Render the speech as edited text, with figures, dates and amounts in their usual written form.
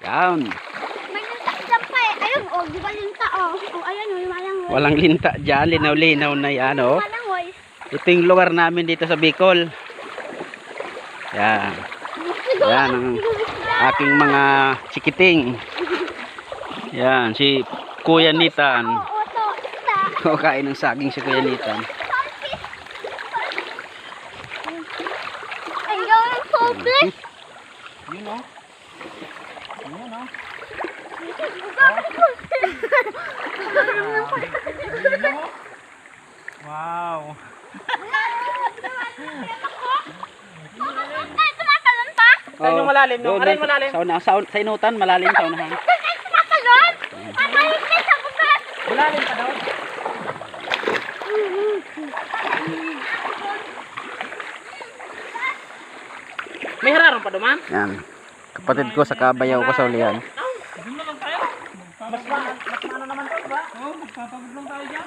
Yan. May linta dyan pa eh. Ayun, oh, di ba linta, oh. Oh, ayun, oh, yung malangoy. Walang linta dyan. Linaw-linaw na yan, oh. Malangoy. Ito yung lugar namin dito sa Bicol. Yan. Yan ang aking mga chikiting. Yan, si Kuya Nitan. Oo, to, isa. Kain ng saging si Kuya Nitan. Ang gawin sobrang. Yun, oh. Yun, oh. Wow. Ay, tumatalon pa? Saan yung malalim, no? Ano yung malalim? Sa inutan, malalim sa unahan. Ay, tumatalon? Mamahigit sa bukas. Malalim pa daw. May hararong pa duman? Yan. Kapatid ko sa Kabayaw ko sa ulihan. Doon na lang tayo. Mas maano naman to, ba? Oo, magpapagod lang tayo dyan.